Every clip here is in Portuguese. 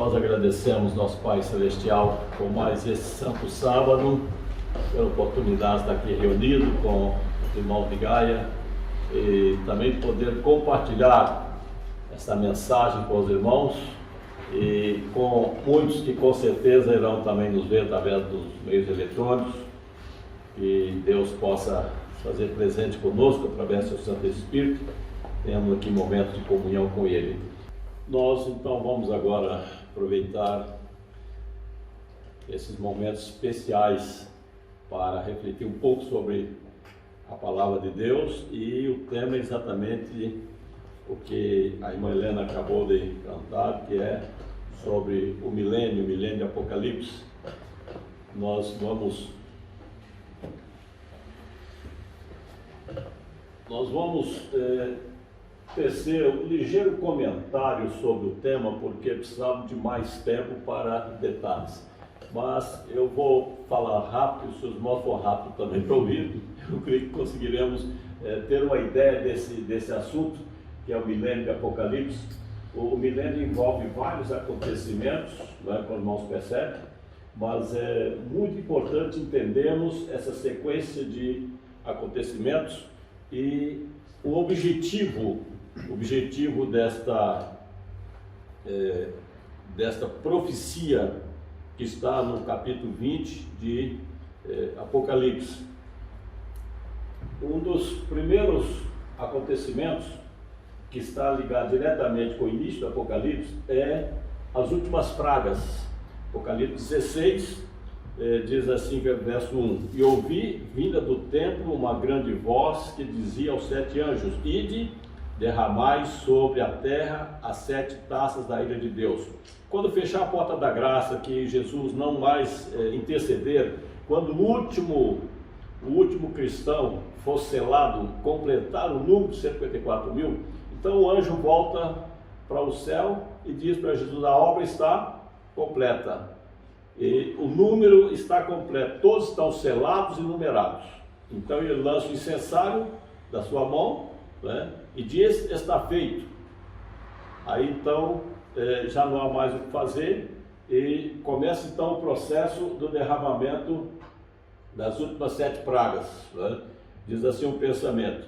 Nós agradecemos nosso Pai Celestial por mais esse santo sábado, pela oportunidade de estar aqui reunido com os irmãos de Gaia e também poder compartilhar essa mensagem com os irmãos e com muitos que com certeza irão também nos ver através dos meios eletrônicos. Que Deus possa fazer presente conosco através do seu Santo Espírito. Temos aqui momentos de comunhão com Ele. Nós então vamos agora aproveitar esses momentos especiais para refletir um pouco sobre a Palavra de Deus, e o tema é exatamente o que a irmã Helena acabou de cantar, que é sobre o milênio de Apocalipse. Nós vamos tecer um ligeiro comentário sobre o tema, porque precisamos de mais tempo para detalhes. Mas eu vou falar rápido, se os irmãos for rápido também para ouvir, eu creio que conseguiremos ter uma ideia desse assunto, que é o milênio de Apocalipse. O milênio envolve vários acontecimentos, não é, como os irmãos percebem, mas é muito importante entendermos essa sequência de acontecimentos e o objetivo desta profecia que está no capítulo 20 de Apocalipse. Um dos primeiros acontecimentos que está ligado diretamente com o início do Apocalipse é as últimas pragas. Apocalipse 16 diz assim, verso 1: E ouvi, vinda do templo, uma grande voz que dizia aos 7 anjos: Ide, derramai sobre a terra as 7 taças da ira de Deus. Quando fechar a porta da graça, que Jesus não mais interceder, quando o último cristão for selado, completar o número de 154 mil, então o anjo volta para o céu e diz para Jesus: a obra está completa. E o número está completo, todos estão selados e numerados. Então ele lança o incensário da sua mão, né, e diz: está feito. Aí então já não há mais o que fazer, e começa então o processo do derramamento das últimas 7 pragas, né? Diz assim o pensamento: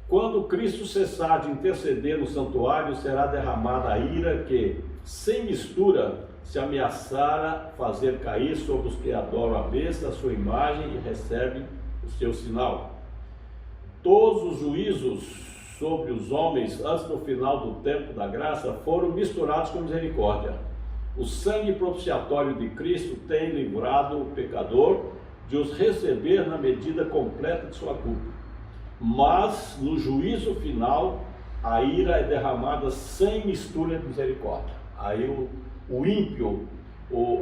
quando Cristo cessar de interceder no santuário, será derramada a ira que, sem mistura, se ameaçara fazer cair sobre os que adoram a besta, a sua imagem, e recebem o seu sinal. Todos os juízos sobre os homens antes do final do tempo da graça foram misturados com misericórdia. O sangue propiciatório de Cristo tem livrado o pecador de os receber na medida completa de sua culpa. Mas no juízo final a ira é derramada sem mistura de misericórdia. Aí o ímpio,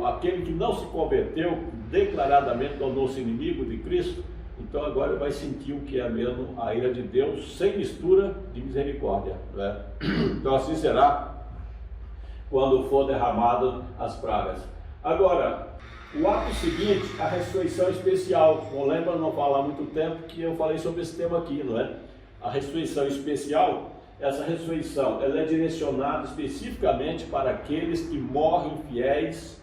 aquele que não se converteu, declaradamente tornou-se inimigo de Cristo, então agora vai sentir o que é mesmo a ira de Deus, sem mistura de misericórdia, né? Então assim será quando for derramado as pragas. Agora, o ato seguinte, a ressurreição especial. Não lembra, não falar muito tempo, que eu falei sobre esse tema aqui, não é? A ressurreição especial, essa ressurreição, ela é direcionada especificamente para aqueles que morrem fiéis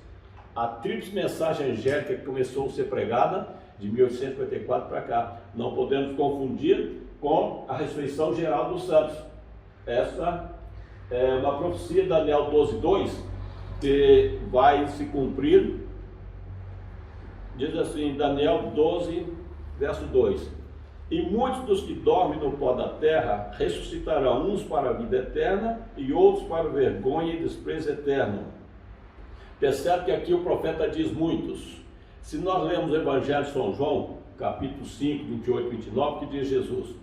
à tríplice mensagem angélica que começou a ser pregada de 1854 para cá. Não podemos confundir com a ressurreição geral dos santos. Essa é uma profecia de Daniel 12:2, que vai se cumprir. Diz assim, Daniel 12, verso 2: E muitos dos que dormem no pó da terra ressuscitarão, uns para a vida eterna e outros para vergonha e desprezo eterno. Percebe que aqui o profeta diz muitos. Se nós lemos o Evangelho de São João, capítulo 5, 28 e 29, que diz Jesus: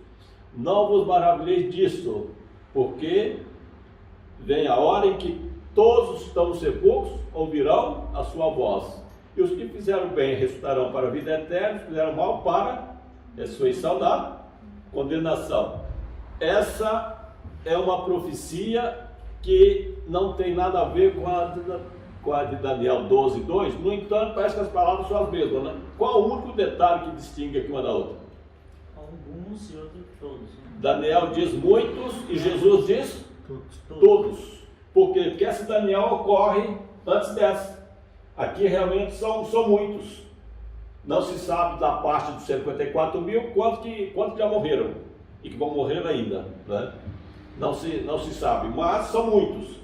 Não vos maravilheis disso, porque vem a hora em que todos os que estão nos sepulcros ouvirão a sua voz. E os que fizeram bem ressuscitarão para a vida eterna, os que fizeram mal para a ressurreição da condenação. Essa é uma profecia que não tem nada a ver com a de Daniel 12:2, no entanto, parece que as palavras são as mesmas, né? Qual o único detalhe que distingue aqui uma da outra? Alguns e outros todos. Daniel diz muitos e Jesus diz todos. Por quê? Porque essa Daniel ocorre antes dessa. Aqui realmente são muitos. Não se sabe da parte dos 154 mil quantos já morreram e que vão morrer ainda, né? Não se sabe, mas são muitos.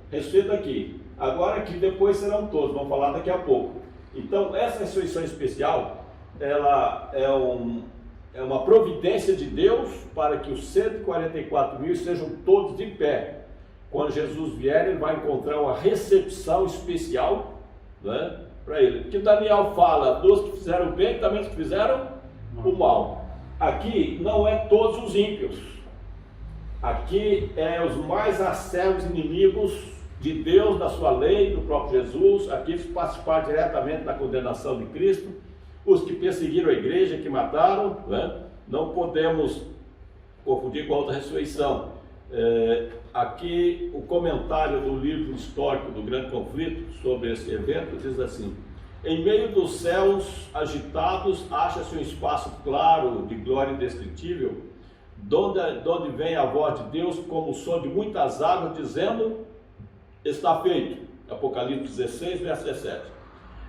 Respeito aqui. Agora que depois serão todos, vamos falar daqui a pouco. Então essa ressurreição especial, ela é uma providência de Deus para que os 144 mil sejam todos de pé. Quando Jesus vier, ele vai encontrar uma recepção especial, né, para ele. Porque Daniel fala dos que fizeram o bem e também dos que fizeram o mal. Aqui não é todos os ímpios. Aqui é os mais acérrimos inimigos de Deus, da sua lei, do próprio Jesus, aqueles que participaram diretamente da condenação de Cristo, os que perseguiram a igreja, que mataram, né? Não podemos confundir com a outra ressurreição. Aqui o comentário do livro histórico do Grande Conflito sobre esse evento diz assim: em meio dos céus agitados acha-se um espaço claro de glória indescritível, donde vem a voz de Deus como o som de muitas águas, dizendo: está feito. Apocalipse 16, verso 17.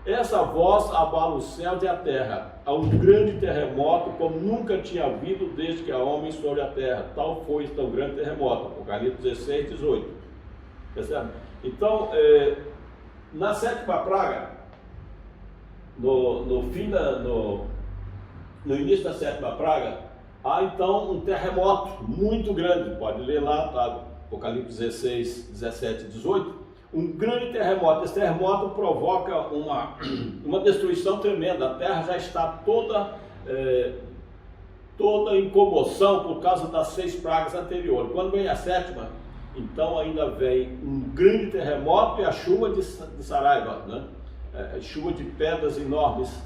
Essa voz abala os céus e a terra. Há um grande terremoto como nunca tinha havido desde que há homem sobre a terra. Tal foi este tão grande terremoto. Apocalipse 16, 18. Percebe? Então, na sétima praga, no início da sétima praga, há então um terremoto muito grande. Pode ler lá, tá? Apocalipse 16, 17 e 18. Um grande terremoto. Esse terremoto provoca uma destruição tremenda. A terra já está toda em comoção por causa das 6 pragas anteriores. Quando vem a sétima, então ainda vem um grande terremoto e a chuva de Saraiva, né? Chuva de pedras enormes.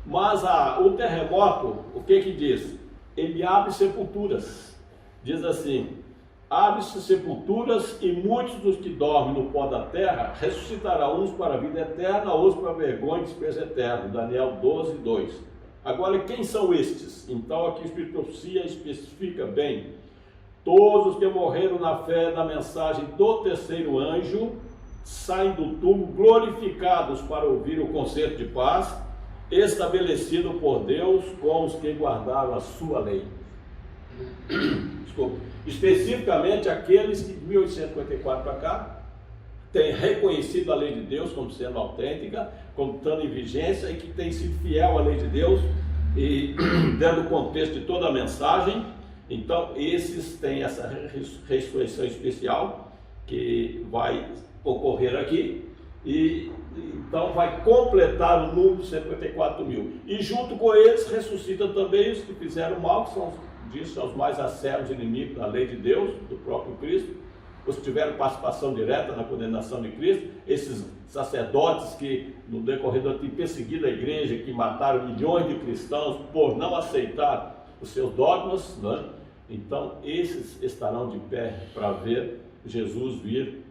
Mas o terremoto, o que diz? Ele abre sepulturas. Diz assim: abre-se sepulturas e muitos dos que dormem no pó da terra ressuscitarão, uns para a vida eterna, outros para a vergonha e desprezo eterno. Daniel 12, 2. Agora, quem são estes? Então aqui o Espírito de Profecia especifica bem: todos os que morreram na fé da mensagem do terceiro anjo saem do túmulo glorificados para ouvir o concerto de paz estabelecido por Deus com os que guardaram a sua lei. Especificamente aqueles que de 1854 para cá têm reconhecido a lei de Deus como sendo autêntica, como estando em vigência, e que têm sido fiel à lei de Deus e dando o contexto de toda a mensagem. Então esses têm essa ressurreição especial que vai ocorrer aqui, e então vai completar o número de 154 mil, e junto com eles ressuscitam também os que fizeram mal, que são os mais acérrimos inimigos da lei de Deus, do próprio Cristo, os que tiveram participação direta na condenação de Cristo, esses sacerdotes que no decorrer do tempo perseguiram a igreja, que mataram milhões de cristãos por não aceitar os seus dogmas, né? Então esses estarão de pé para ver Jesus vir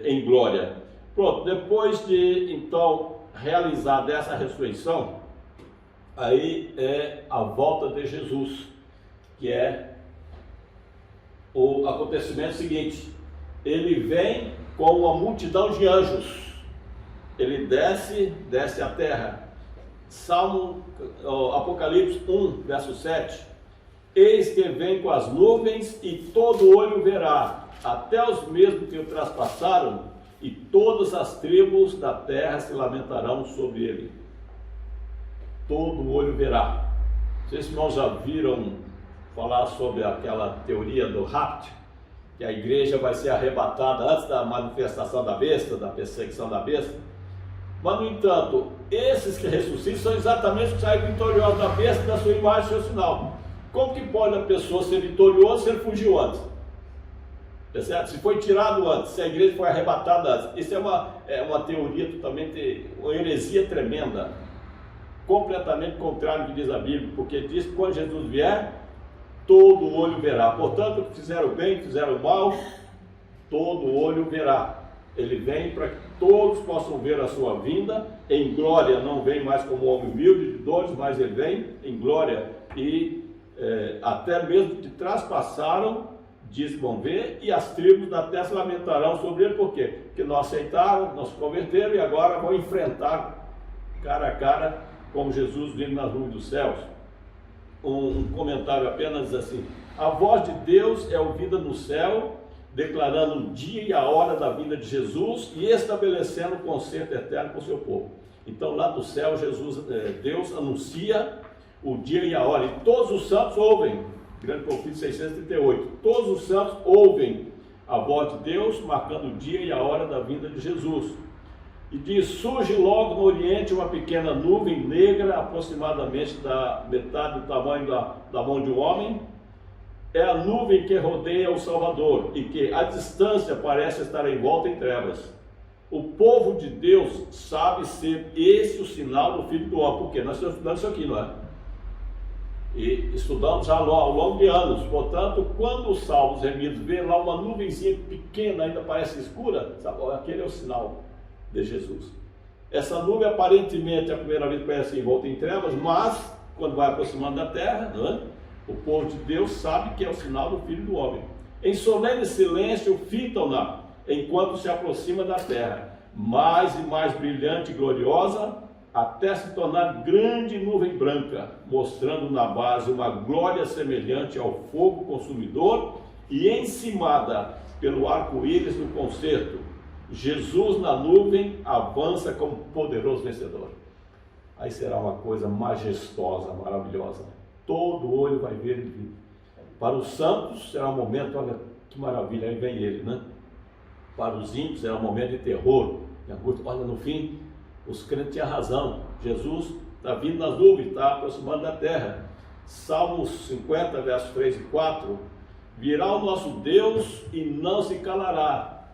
em glória. Pronto, depois de então realizar essa ressurreição, aí é a volta de Jesus, que é o acontecimento seguinte: ele vem com uma multidão de anjos, ele desce à terra. Apocalipse 1, verso 7: eis que vem com as nuvens e todo olho verá, até os mesmos que o traspassaram, e todas as tribos da terra se lamentarão sobre ele. Todo olho verá. Vocês irmãos já viram falar sobre aquela teoria do rapto, que a igreja vai ser arrebatada antes da manifestação da besta, da perseguição da besta? Mas, no entanto, esses que ressuscitam são exatamente os que saem vitoriosos da besta, da sua imagem e seu sinal. Como que pode a pessoa ser vitoriosa se ele fugiu antes? É certo? Se foi tirado antes, se a igreja foi arrebatada antes. Isso é uma teoria totalmente, uma heresia tremenda, completamente contrário ao que diz a Bíblia, porque diz que quando Jesus vier, todo olho verá. Portanto, que fizeram bem, que fizeram mal, todo olho verá. Ele vem para que todos possam ver a sua vinda em glória. Não vem mais como homem humilde de dores, mas ele vem em glória. E até mesmo que traspassaram diz que vão ver, e as tribos da terra se lamentarão sobre ele, por quê? Porque não aceitaram, não se converteram e agora vão enfrentar cara a cara com Jesus vindo nas nuvens dos céus. Um comentário apenas assim: a voz de Deus é ouvida no céu, declarando o dia e a hora da vinda de Jesus e estabelecendo o concerto eterno com o seu povo. Então lá do céu Deus anuncia o dia e a hora, e todos os santos ouvem. Grande Conflito 638, todos os santos ouvem a voz de Deus, marcando o dia e a hora da vinda de Jesus. E diz: surge logo no oriente uma pequena nuvem negra, aproximadamente da metade do tamanho da mão de um homem. É a nuvem que rodeia o Salvador e que à distância parece estar envolta em trevas. O povo de Deus sabe ser esse o sinal do Filho do Homem, porque nós estamos estudando isso aqui, não é? E estudamos já ao longo de anos. Portanto, quando os salvos remidos veem lá uma nuvenzinha pequena, ainda parece escura, sabe? Aquele é o sinal de Jesus. Essa nuvem aparentemente à primeira vez parece envolta em trevas, mas quando vai aproximando da terra, não é? O povo de Deus sabe que é o sinal do Filho do Homem. Em solene silêncio fitam-na enquanto se aproxima da terra, mais e mais brilhante e gloriosa, até se tornar grande nuvem branca, mostrando na base uma glória semelhante ao fogo consumidor e encimada pelo arco-íris do concerto. Jesus na nuvem avança como poderoso vencedor. Aí será uma coisa majestosa, maravilhosa. Todo olho vai ver ele vir. Para os santos será um momento, olha que maravilha, aí vem ele, né? Para os ímpios será um momento de terror, de angústia. Olha, no fim, os crentes tinham razão. Jesus está vindo nas nuvens, está aproximando da terra. Salmos 50, versos 3 e 4. Virá o nosso Deus e não se calará.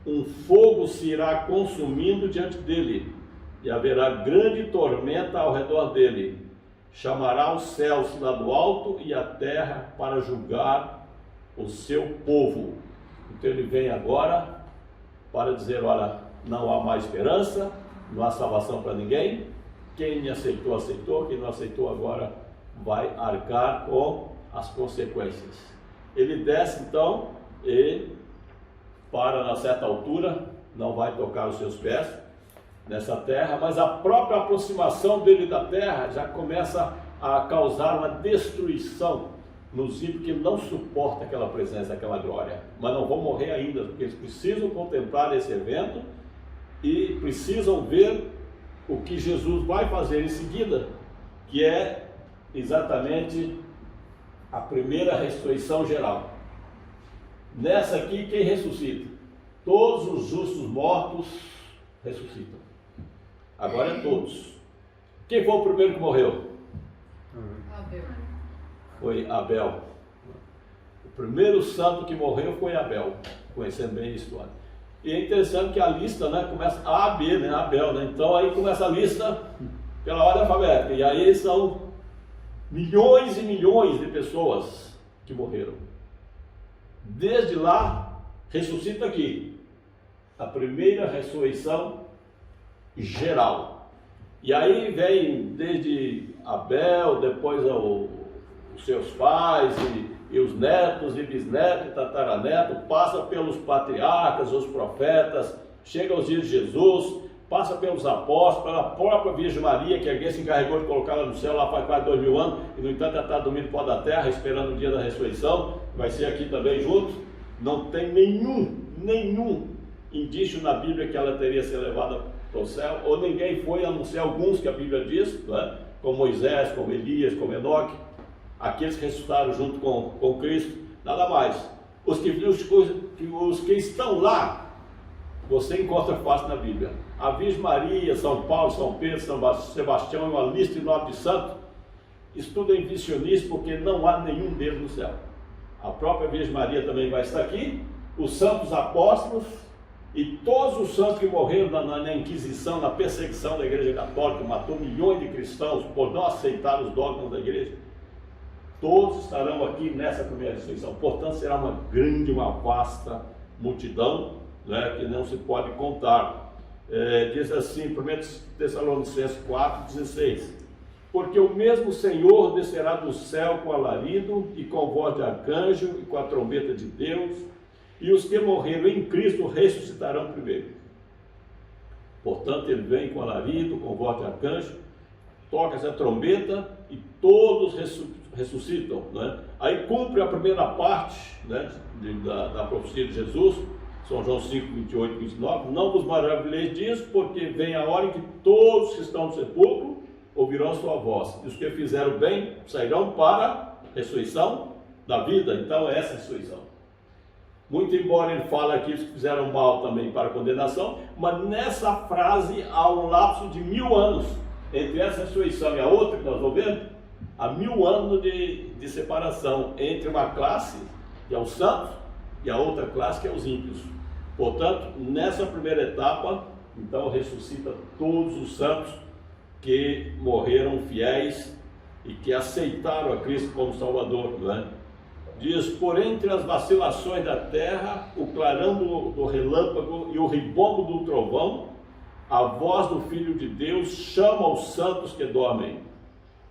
Um fogo se irá consumindo diante dele, e haverá grande tormenta ao redor dele. Chamará os céus lá do alto e a terra para julgar o seu povo. Então ele vem agora para dizer: olha, não há mais esperança, não há salvação para ninguém. Quem me aceitou, aceitou. Quem não aceitou agora vai arcar com as consequências. Ele desce então e para na certa altura, não vai tocar os seus pés nessa terra, mas a própria aproximação dele da terra já começa a causar uma destruição nos ímpios que não suportam aquela presença, aquela glória, mas não vão morrer ainda, porque eles precisam contemplar esse evento e precisam ver o que Jesus vai fazer em seguida, que é exatamente a primeira ressurreição geral. Nessa aqui, quem ressuscita? Todos os justos mortos ressuscitam. Agora é todos. Quem foi o primeiro que morreu? Abel. Foi Abel. O primeiro santo que morreu foi Abel, conhecendo bem a história. E é interessante que a lista, né, começa A, B, né, Abel, né? Então aí começa a lista pela ordem alfabética. E aí são milhões e milhões de pessoas que morreram. Desde lá, ressuscita aqui. A primeira ressurreição geral. E aí vem desde Abel, depois os seus pais e os netos e bisnetos e tataranetos, passa pelos patriarcas, os profetas, chega aos dias de Jesus, passa pelos apóstolos, pela própria Virgem Maria, que alguém se encarregou de colocar ela no céu lá faz quase 2000 anos, e no entanto ela está dormindo fora da terra, esperando o dia da ressurreição, vai ser aqui também junto. Não tem nenhum indício na Bíblia que ela teria sido levada para o céu, ou ninguém foi, a não ser alguns que a Bíblia diz, né? Como Moisés, como Elias, como Enoque, aqueles que ressuscitaram junto com Cristo, nada mais. Os que estão lá, você encontra fácil na Bíblia. A Virgem Maria, São Paulo, São Pedro, São Sebastião, uma lista enorme de santos, estudem visionistas, porque não há nenhum deles no céu. A própria Virgem Maria também vai estar aqui, os santos apóstolos e todos os santos que morreram na Inquisição, na perseguição da Igreja Católica, matou milhões de cristãos por não aceitar os dogmas da Igreja. Todos estarão aqui nessa primeira ressurreição. Portanto, será uma grande, uma vasta multidão, né, que não se pode contar. Diz assim, 1 Tessalonicenses 4,16: Porque o mesmo Senhor descerá do céu com alarido e com voz de arcanjo e com a trombeta de Deus, e os que morreram em Cristo ressuscitarão primeiro. Portanto, ele vem com alarido, com voz de arcanjo, toca essa trombeta e todos ressuscitam, né? Aí cumpre a primeira parte, né, da profecia de Jesus, São João 5, 28 e 29. Não vos maravilheis disso, porque vem a hora em que todos que estão no sepulcro ouvirão a sua voz, e os que fizeram bem sairão para a ressurreição da vida. Então é essa a ressurreição. Muito embora ele fale aqui os que fizeram mal também para a condenação, mas nessa frase há um lapso de 1000 anos entre essa ressurreição e a outra que nós vamos ver. Há 1000 anos de separação entre uma classe, que é os santos, e a outra classe, que é os ímpios. Portanto, nessa primeira etapa, então ressuscita todos os santos que morreram fiéis e que aceitaram a Cristo como Salvador, não é? Diz: por entre as vacilações da terra, o clarão do relâmpago e o ribombo do trovão, a voz do Filho de Deus chama os santos que dormem.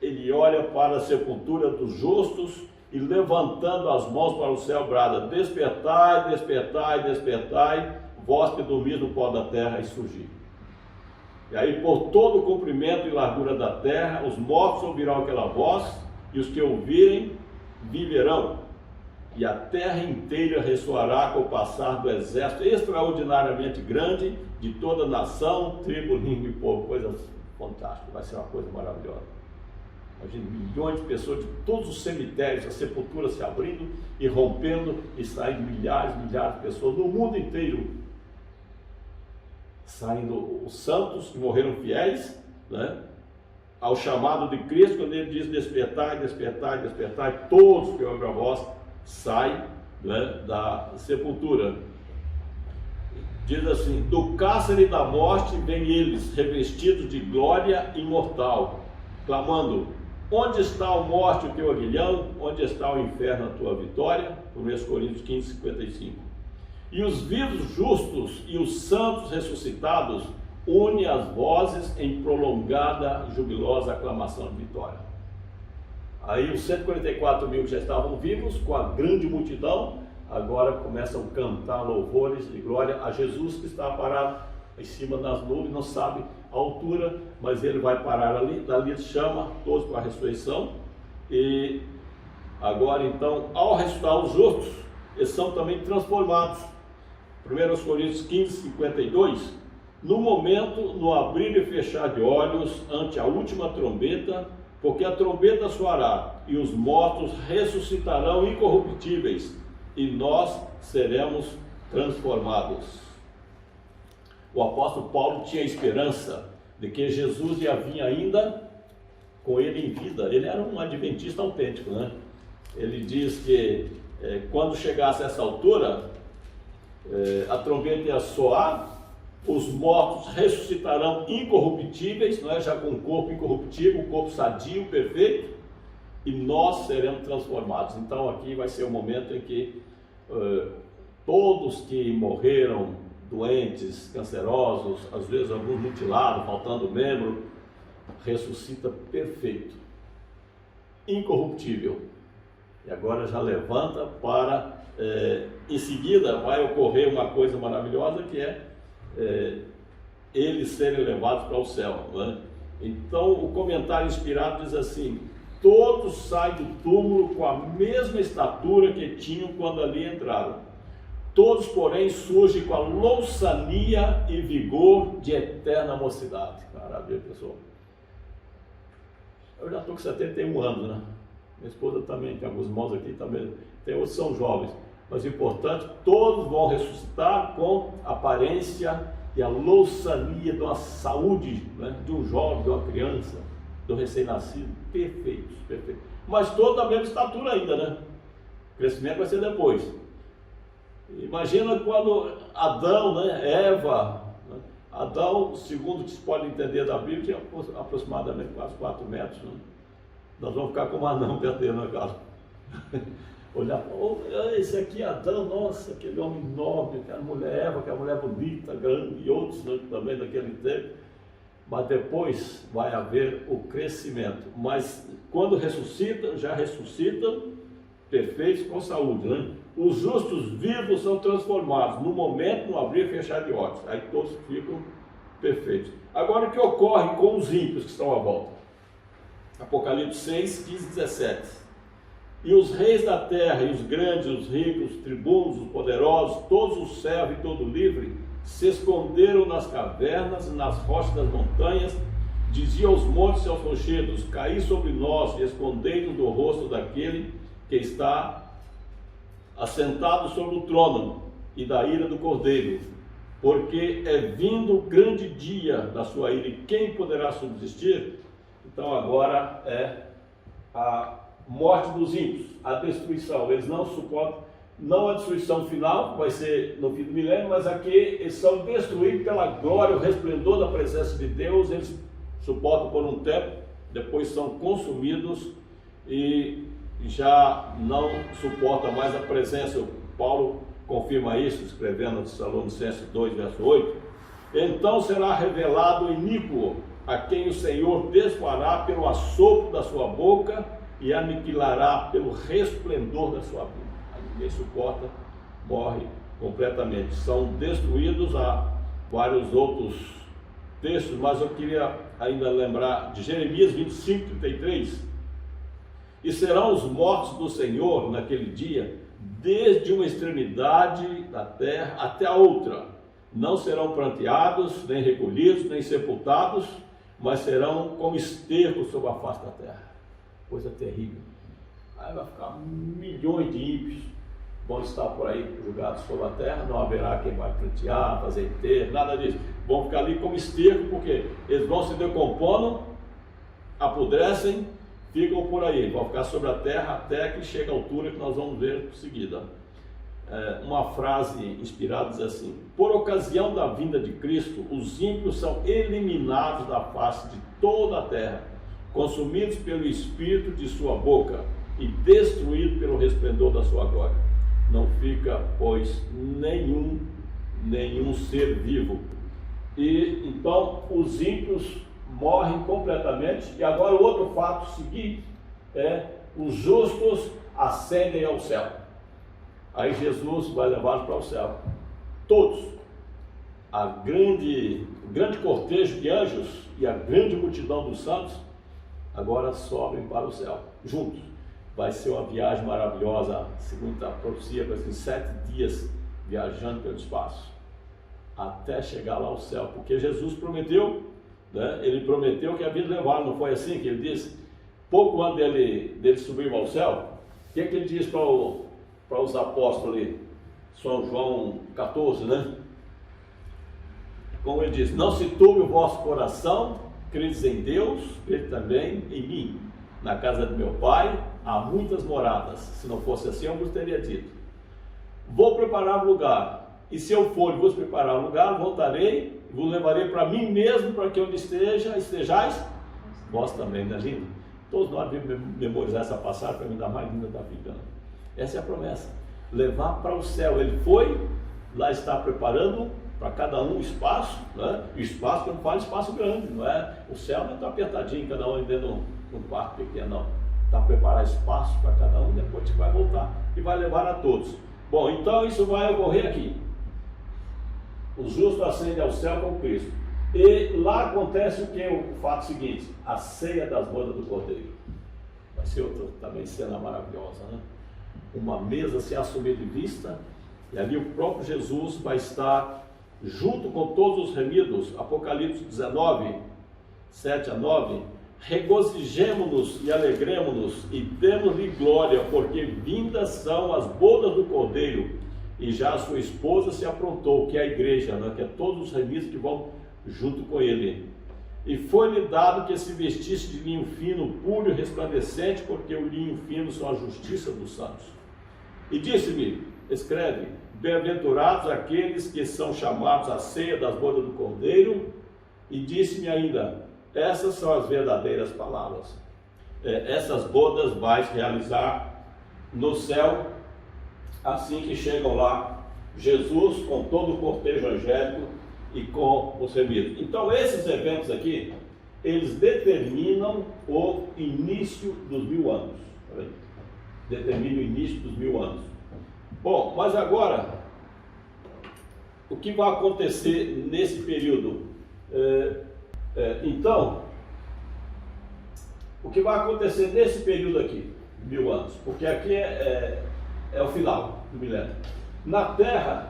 Ele olha para a sepultura dos justos e, levantando as mãos para o céu, brada: despertai, despertai, despertai, vós que dormis no pó da terra, e surgi. E aí, por todo o comprimento e largura da terra, os mortos ouvirão aquela voz, e os que ouvirem viverão. E a terra inteira ressoará com o passar do exército extraordinariamente grande de toda nação, tribo, língua e povo. Coisa fantástica, vai ser uma coisa maravilhosa. Imagina, milhões de pessoas de todos os cemitérios, as sepulturas se abrindo e rompendo, e saindo milhares e milhares de pessoas no mundo inteiro. Saindo os santos que morreram fiéis, né, ao chamado de Cristo, quando ele diz: despertai, despertai, despertai, todos que ouvem a voz saem, né, da sepultura. Diz assim: do cárcere da morte vêm eles, revestidos de glória imortal, clamando: onde está a morte, o teu aguilhão? Onde está o inferno, a tua vitória? 1 Coríntios 15, 55. E os vivos justos e os santos ressuscitados unem as vozes em prolongada, jubilosa aclamação de vitória. Aí os 144 mil que já estavam vivos, com a grande multidão, agora começam a cantar louvores de glória a Jesus, que está parado em cima das nuvens, não sabe a altura, mas ele vai parar ali, dali chama todos para a ressurreição. E agora então, ao ressuscitar os justos, eles são também transformados. 1 Coríntios 15, 52, no momento, no abrir e fechar de olhos, ante a última trombeta, porque a trombeta soará, e os mortos ressuscitarão incorruptíveis, e nós seremos transformados. O apóstolo Paulo tinha esperança de que Jesus ia vir ainda com ele em vida. Ele era um adventista autêntico, né? Ele diz que quando chegasse a essa altura, a trombeta ia soar, os mortos ressuscitarão incorruptíveis, não é? Já com um corpo incorruptível, um corpo sadio, perfeito, e nós seremos transformados. Então aqui vai ser o momento em que todos que morreram doentes, cancerosos, às vezes alguns mutilados, faltando membro, ressuscita perfeito, incorruptível. E agora já levanta para... em seguida vai ocorrer uma coisa maravilhosa, que é eles serem levados para o céu, né? Então o comentário inspirado diz assim: todos saem do túmulo com a mesma estatura que tinham quando ali entraram, todos porém surgem com a louçania e vigor de eterna mocidade. Maravilha, pessoal. Eu já estou com 71 anos, né? Minha esposa também, tem alguns irmãos aqui também, tem outros que são jovens, mas o importante, todos vão ressuscitar com a aparência e a louçania de uma saúde, né, de um jovem, de uma criança, do recém-nascido, perfeitos, perfeitos. Mas todos da mesma estatura ainda, né? O crescimento vai ser depois. Imagina quando Adão, né, Eva, né? Adão, segundo o que se pode entender da Bíblia, tinha aproximadamente quase 4 metros, né? Nós vamos ficar com um anão perto dele, né, cara? Olhar, esse aqui é Adão, nossa, aquele homem enorme, aquela mulher Eva, aquela mulher bonita, grande, e outros, né, também daquele tempo. mas depois vai haver o crescimento. Mas quando ressuscitam, já ressuscitam perfeitos com saúde, né? Os justos vivos são transformados no momento, no abrir e fechar de olhos. Aí todos ficam perfeitos. Agora o que ocorre com os ímpios que estão à volta? Apocalipse 6, 15, 17. E os reis da terra, e os grandes, os ricos, os tribunos, os poderosos, todos os servos e todo livre, se esconderam nas cavernas e nas rochas das montanhas, diziam aos montes e aos rochedos: caí sobre nós e escondei-nos do rosto daquele que está assentado sobre o trono e da ira do Cordeiro, porque é vindo o grande dia da sua ira, e quem poderá subsistir? Então agora é a morte dos ímpios, a destruição. Eles não suportam, não a destruição final, vai ser no fim do milênio, mas aqui eles são destruídos pela glória, o resplendor da presença de Deus. Eles suportam por um tempo, depois são consumidos e já não suportam mais a presença. Paulo confirma isso, escrevendo em Tessalonicenses 2, verso 8. Então será revelado o iníquo, a quem o Senhor desfará pelo assopro da sua boca e aniquilará pelo resplendor da sua vida. Aí ninguém suporta, morre completamente. São destruídos. Há vários outros textos, mas eu queria ainda lembrar de Jeremias 25, 33. E serão os mortos do Senhor naquele dia, desde uma extremidade da terra até a outra. Não serão pranteados, nem recolhidos, nem sepultados, mas serão como esterco sobre a face da terra. Coisa terrível. Aí vai ficar milhões de ímpios, vão estar por aí julgados sobre a terra, não haverá quem vai prantear, fazer enterro, nada disso. Vão ficar ali como esterco, porque eles vão se decompondo, apodrecem, ficam por aí, vão ficar sobre a terra até que chegue a altura que nós vamos ver em seguida. Uma frase inspirada diz assim: por ocasião da vinda de Cristo, os ímpios são eliminados da face de toda a terra, consumidos pelo espírito de sua boca e destruídos pelo resplendor da sua glória. Não fica, pois, nenhum ser vivo. E então os ímpios morrem completamente. E agora o outro fato seguinte é: os justos ascendem ao céu. Aí Jesus vai levá-los para o céu, todos. O grande cortejo de anjos e a grande multidão dos santos agora sobem para o céu, juntos. Vai ser uma viagem maravilhosa, segundo a profecia, vai ser 7 dias viajando pelo espaço, até chegar lá ao céu, porque Jesus prometeu, né? Ele prometeu que havia de levá-lo. Não foi assim que ele disse? Pouco antes dele subir ao céu, o que ele disse para os apóstolos ali? São João 14, né? Como ele diz: não se turbe o vosso coração, credes em Deus, crede também em mim. Na casa de meu pai há muitas moradas. Se não fosse assim, eu vos teria dito. Vou preparar um lugar, e se eu for e vos preparar um lugar, voltarei e vos levarei para mim mesmo, para que onde estejais vós também. Não é lindo? Todos nós devemos memorizar essa passagem, para mim dar mais linda da vida. Essa é a promessa: levar para o céu. Ele foi, lá está preparando para cada um espaço, né? E espaço, quando fala espaço grande, não é? O céu não está apertadinho, cada um dentro de um quarto pequeno, não. Está preparar espaço para cada um, depois você vai voltar e vai levar a todos. Bom, então isso vai ocorrer aqui. Os justos ascendem ao céu com Cristo. E lá acontece o que? O fato seguinte: a ceia das bodas do Cordeiro. Vai ser outra também cena maravilhosa, né? Uma mesa se assumir de vista, e ali o próprio Jesus vai estar junto com todos os remidos. Apocalipse 19, 7 a 9. Regozijemo-nos e alegremo-nos e demos-lhe glória, porque vindas são as bodas do Cordeiro, e já a sua esposa se aprontou, que é a igreja, né? Que é todos os remidos que vão junto com ele. E foi-lhe dado que se vestisse de linho fino, puro e resplandecente, porque o linho fino são a justiça dos santos. E disse-me, escreve: bem-aventurados aqueles que são chamados à ceia das bodas do Cordeiro. E disse-me ainda: essas são as verdadeiras palavras. Essas bodas vai se realizar no céu, assim que chegam lá, Jesus com todo o cortejo angélico e com os remidos. Então esses eventos aqui, eles determinam o início dos 1000 anos. Tá vendo? Determina o início dos 1000 anos. Bom, mas agora, o que vai acontecer nesse período? Então, o que vai acontecer nesse período aqui, 1000 anos? Porque aqui é o final do milênio. Na terra,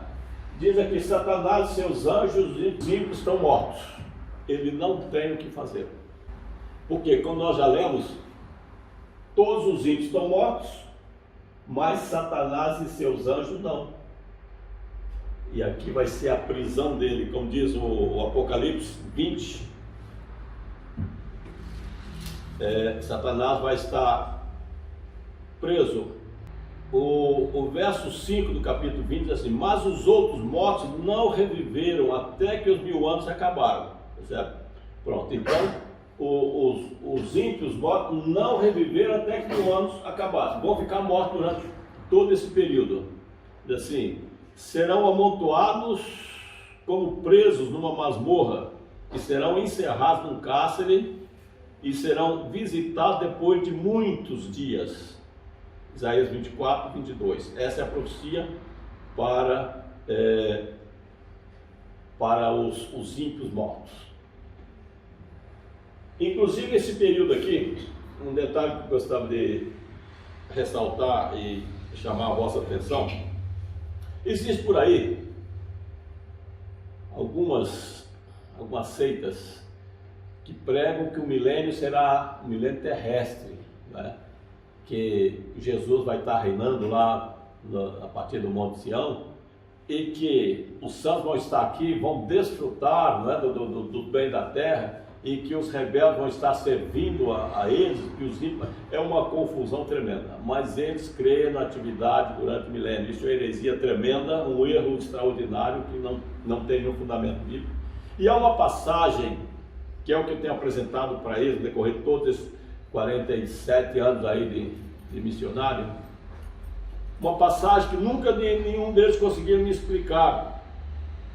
diz aqui, Satanás e seus anjos ímpios estão mortos. Ele não tem o que fazer. Porque, como nós já lemos, todos os ímpios estão mortos, mas Satanás e seus anjos não. E aqui vai ser a prisão dele, como diz o Apocalipse 20. Satanás vai estar preso. O verso 5 do capítulo 20 diz assim: mas os outros mortos não reviveram até que os 1000 anos acabaram. Certo? Pronto, então os ímpios mortos não reviveram até que 1000 anos acabassem. Vão ficar mortos durante todo esse período. Diz assim: serão amontoados como presos numa masmorra, e serão encerrados num cárcere, e serão visitados depois de muitos dias. Isaías 24, 22. Essa é a profecia para os ímpios mortos. Inclusive esse período aqui, um detalhe que eu gostaria de ressaltar e chamar a vossa atenção: existe por aí algumas seitas que pregam que o milênio será um milênio terrestre, né? Que Jesus vai estar reinando lá a partir do Monte Sião, e que os santos vão estar aqui, vão desfrutar, né, do bem da terra, e que os rebeldes vão estar servindo a eles, que os ímpios. É uma confusão tremenda, mas eles creem na atividade durante o milênio. Isso é uma heresia tremenda, um erro extraordinário que não tem nenhum fundamento bíblico. E há uma passagem, que é o que eu tenho apresentado para eles no decorrer de todos esses 47 anos aí de missionário, uma passagem que nunca nenhum deles conseguiu me explicar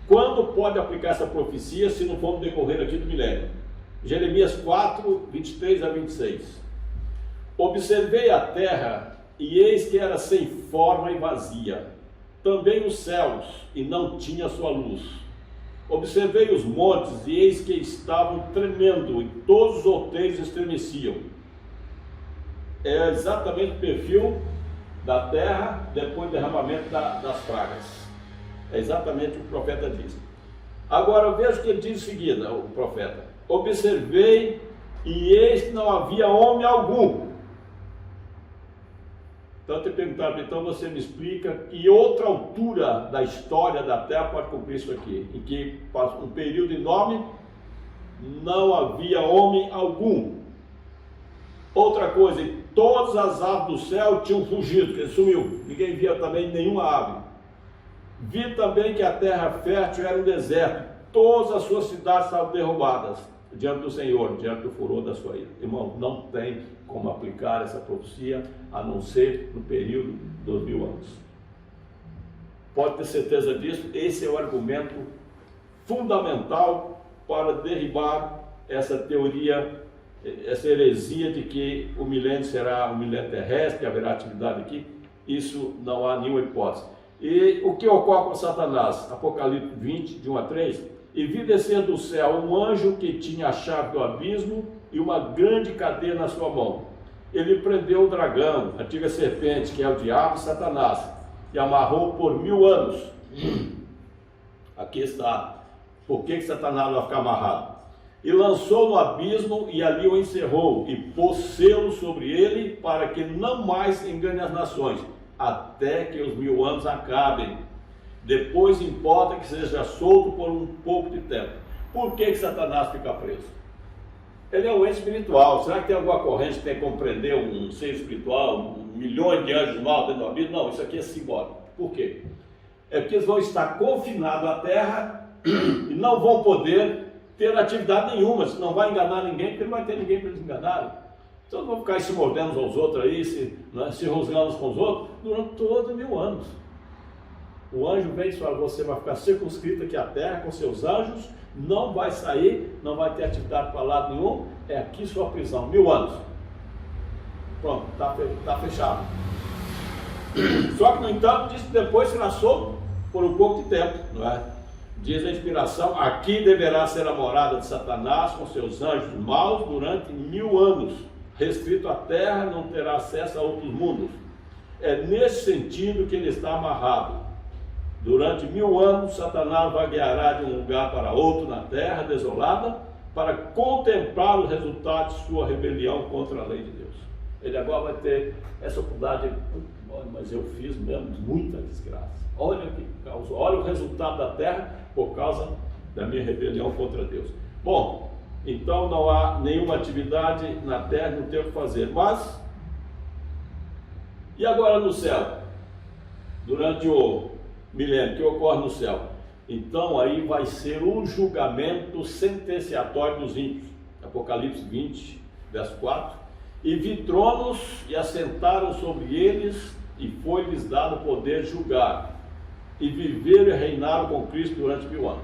quando pode aplicar essa profecia, se não for no decorrer aqui do milênio. Jeremias 4, 23 a 26. Observei a terra, e eis que era sem forma e vazia, também os céus, e não tinha sua luz. Observei os montes, e eis que estavam tremendo, e todos os outeiros estremeciam. É exatamente o perfil da terra depois do derramamento das pragas. É exatamente o que o profeta diz. Agora veja o que ele diz em seguida, o profeta: observei, e eis que não havia homem algum. Então eu te perguntava, então você me explica que outra altura da história da terra pode cumprir isso aqui, em que passa um período enorme, não havia homem algum. Outra coisa, todas as aves do céu tinham fugido, que ele sumiu, ninguém via também nenhuma ave. Vi também que a terra fértil era um deserto, todas as suas cidades estavam derrubadas diante do Senhor, diante do furor da sua ira. Irmão, não tem como aplicar essa profecia a não ser no período dos 1000 anos. Pode ter certeza disso. Esse é o argumento fundamental para derribar essa teoria, essa heresia de que o milênio será um milênio terrestre, que haverá atividade aqui. Isso não há nenhuma hipótese. E o que ocorre com Satanás? Apocalipse 20, de 1 a 3. E vi descer do céu um anjo que tinha a chave do abismo e uma grande cadeia na sua mão. Ele prendeu o dragão, a antiga serpente, que é o diabo e Satanás, e amarrou por 1000 anos. Aqui está. Por que Satanás vai ficar amarrado? E lançou no abismo, e ali o encerrou, e pôs selo sobre ele, para que não mais engane as nações, até que os 1000 anos acabem. Depois importa que seja solto por um pouco de tempo. Por que Satanás fica preso? Ele é um ente espiritual. Será que tem alguma corrente que tem que compreender um ser espiritual, milhões de anjos maus dentro do abismo? Não, isso aqui é simbólico. Por quê? É porque eles vão estar confinados à terra e não vão poder ter atividade nenhuma. Isso não vai enganar ninguém, porque não vai ter ninguém para eles enganarem. Então não vão ficar se mordendo uns aos outros aí, se rosgando uns com os outros, durante todos 1000 anos. O anjo vem e diz: você vai ficar circunscrito aqui à terra com seus anjos, não vai sair, não vai ter atividade para lado nenhum, é aqui sua prisão, 1000 anos. Pronto, está fechado. Só que, no entanto, diz que depois será solto por um pouco de tempo, não é? Diz a inspiração: aqui deverá ser a morada de Satanás com seus anjos maus durante 1000 anos. Restrito à terra, não terá acesso a outros mundos. É nesse sentido que ele está amarrado. Durante 1000 anos, Satanás vagueará de um lugar para outro na terra desolada, para contemplar os resultados de sua rebelião contra a lei de Deus. Ele agora vai ter essa oportunidade. Olha, mas eu fiz mesmo muita desgraça. Olha o que causou, olha o resultado da terra por causa da minha rebelião contra Deus. Bom, então não há nenhuma atividade na terra, não tem o que fazer. Mas, e agora no céu? Durante o milênio, o que ocorre no céu? Então aí vai ser o julgamento sentenciatório dos ímpios. Apocalipse 20, verso 4. E vi tronos e assentaram sobre eles, e foi-lhes dado o poder de julgar, e viveram e reinaram com Cristo durante 1000 anos.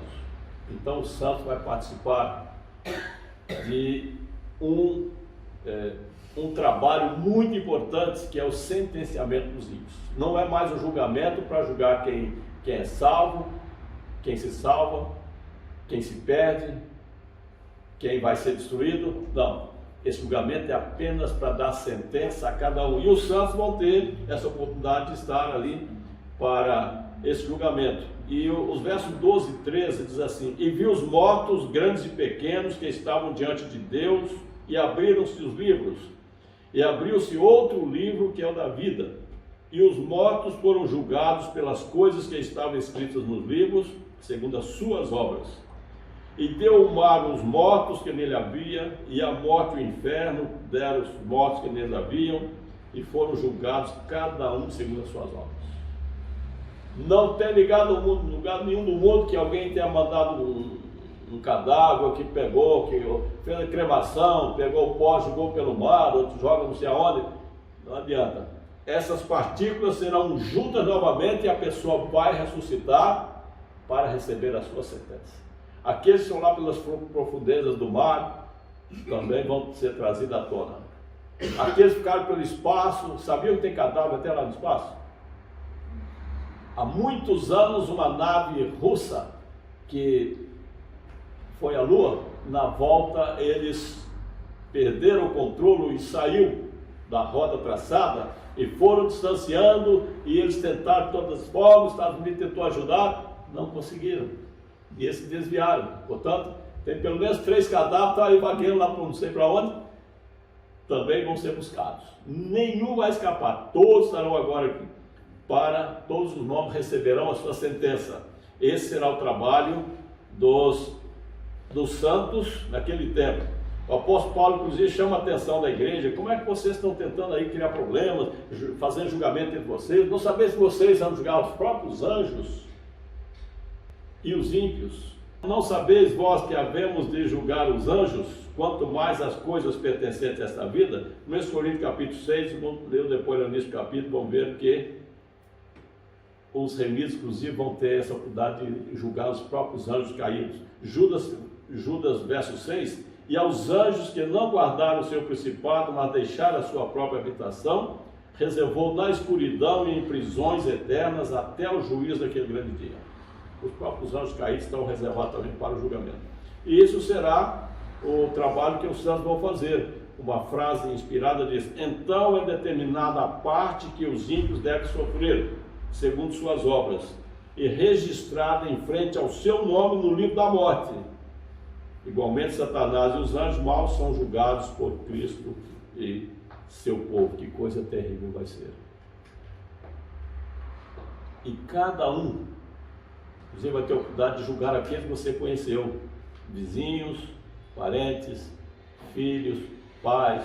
Então o santo vai participar de um trabalho muito importante, que é o sentenciamento dos ímpios. Não é mais um julgamento para julgar quem é salvo, quem se salva, quem se perde, quem vai ser destruído. Não, esse julgamento é apenas para dar sentença a cada um, e os santos vão ter essa oportunidade de estar ali para esse julgamento. E os versos 12 e 13 diz assim: e vi os mortos, grandes e pequenos, que estavam diante de Deus, e abriram-se os livros, e abriu-se outro livro, que é o da vida, e os mortos foram julgados pelas coisas que estavam escritas nos livros, segundo as suas obras. E deu o mar os mortos que nele havia, e a morte e o inferno deram os mortos que neles haviam, e foram julgados cada um segundo as suas obras. Não tem ligado ao mundo, lugar nenhum do mundo que alguém tenha mandado um cadáver, que pegou, que fez a cremação, pegou o pó, jogou pelo mar, outro joga não sei aonde. Não adianta. Essas partículas serão juntas novamente, e a pessoa vai ressuscitar para receber a sua sentença. Aqueles que estão lá pelas profundezas do mar também vão ser trazidos à tona. Aqueles que ficaram pelo espaço, sabiam que tem cadáver até lá no espaço? Há muitos anos, uma nave russa que foi à Lua, na volta eles perderam o controle e saiu da rota traçada, e foram distanciando, e eles tentaram de todas as formas, os Estados Unidos tentou ajudar, não conseguiram, e eles se desviaram. Portanto, tem pelo menos 3 cadáveres, estão aí vagueando lá para não sei para onde, também vão ser buscados. Nenhum vai escapar, todos estarão agora aqui. Todos os nomes receberão a sua sentença. Esse será o trabalho dos santos naquele tempo. O apóstolo Paulo, inclusive, chama a atenção da igreja: como é que vocês estão tentando aí criar problemas, fazer julgamento entre vocês? Não sabeis se vocês vão julgar os próprios anjos e os ímpios? Não sabeis vós que havemos de julgar os anjos, quanto mais as coisas pertencentes a esta vida? 1 Coríntios capítulo 6, vamos ler depois no início do capítulo, vamos ver que os remidos, inclusive, vão ter essa oportunidade de julgar os próprios anjos caídos. Judas verso 6: e aos anjos que não guardaram o seu principado, mas deixaram a sua própria habitação, reservou na escuridão e em prisões eternas até o juízo daquele grande dia. Os próprios anjos caídos estão reservados também para o julgamento. E isso será o trabalho que os santos vão fazer. Uma frase inspirada diz: então é determinada a parte que os ímpios devem sofrer, segundo suas obras, e registrada em frente ao seu nome no livro da morte. Igualmente Satanás e os anjos maus são julgados por Cristo e seu povo. Que coisa terrível vai ser. E cada um, você vai ter a oportunidade de julgar aqueles que você conheceu: vizinhos, parentes, filhos, pais,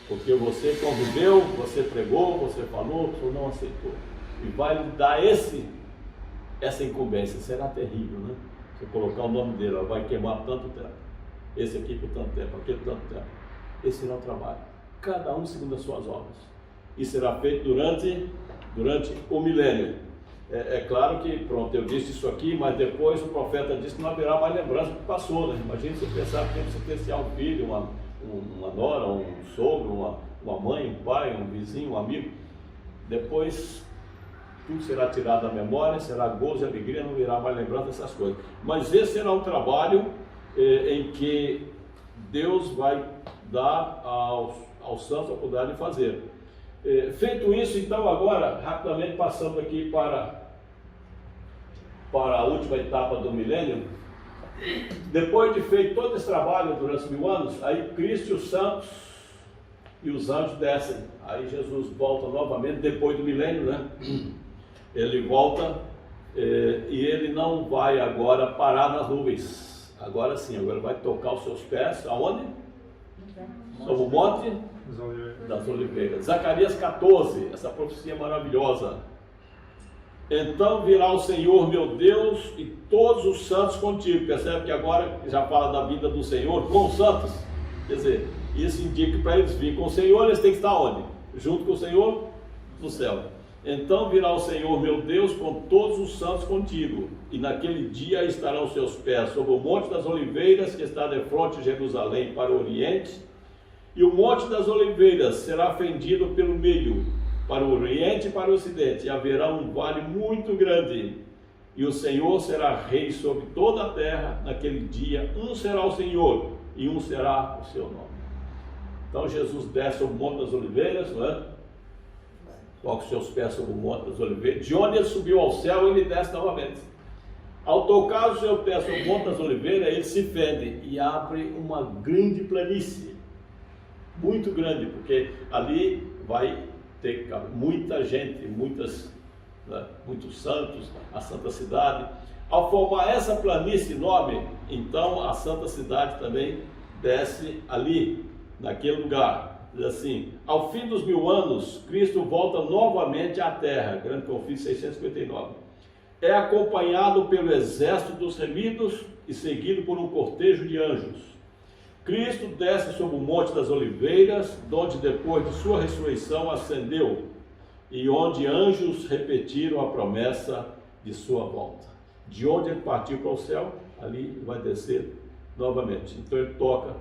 porque você conviveu, você pregou, você falou, você não aceitou, e vai lhe dar essa incumbência. Será terrível, né? Você colocar o nome dele, ela vai queimar tanto tempo, esse aqui por tanto tempo, aquele por tanto tempo. Esse será o trabalho, cada um segundo as suas obras, e será feito durante durante o milênio. É claro que, pronto, eu disse isso aqui, mas depois o profeta disse que não haverá mais lembrança do que passou, né? Imagina você pensar que você ter um filho, uma nora, um sogro, uma mãe, um pai, um vizinho, um amigo. Depois tudo será tirado da memória, será gozo e alegria, não virá mais lembrança dessas coisas. Mas esse será um trabalho em que Deus vai dar aos santos a oportunidade de fazer. Feito isso, então, agora, rapidamente passando aqui para a última etapa do milênio, depois de feito todo esse trabalho durante 1000 anos, aí Cristo e os santos e os anjos descem. Aí Jesus volta novamente, depois do milênio, né? Ele volta e ele não vai agora parar nas nuvens. Agora sim, agora vai tocar os seus pés, aonde? Sobre o monte das Oliveiras. Zacarias 14, essa profecia maravilhosa. Então virá o Senhor meu Deus e todos os santos contigo. Percebe que agora já fala da vida do Senhor com os santos. Quer dizer, isso indica que para eles virem com o Senhor, eles têm que estar onde? Junto com o Senhor no céu. Então virá o Senhor meu Deus com todos os santos contigo, e naquele dia estarão os seus pés sobre o monte das oliveiras, que está de fronte de Jerusalém para o oriente, e o monte das oliveiras será fendido pelo meio, para o oriente e para o ocidente, e haverá um vale muito grande, e o Senhor será rei sobre toda a terra. Naquele dia, um será o Senhor, e um será o seu nome. Então Jesus desce sobre o monte das oliveiras, não é? Coloca os seus pés sobre o monte das oliveiras. De onde ele subiu ao céu, ele desce novamente. Ao tocar o seu pé sobre o monte das oliveiras, ele se fende e abre uma grande planície, muito grande, porque ali vai ter muita gente, muitos santos, a santa cidade. Ao formar essa planície enorme, então a santa cidade também desce ali, naquele lugar. Diz assim: ao fim dos 1000 anos, Cristo volta novamente à terra, grande conflito 659. É acompanhado pelo exército dos remidos e seguido por um cortejo de anjos. Cristo desce sobre o monte das oliveiras, onde depois de sua ressurreição ascendeu, e onde anjos repetiram a promessa de sua volta. De onde ele partiu para o céu, ali vai descer novamente. Então ele toca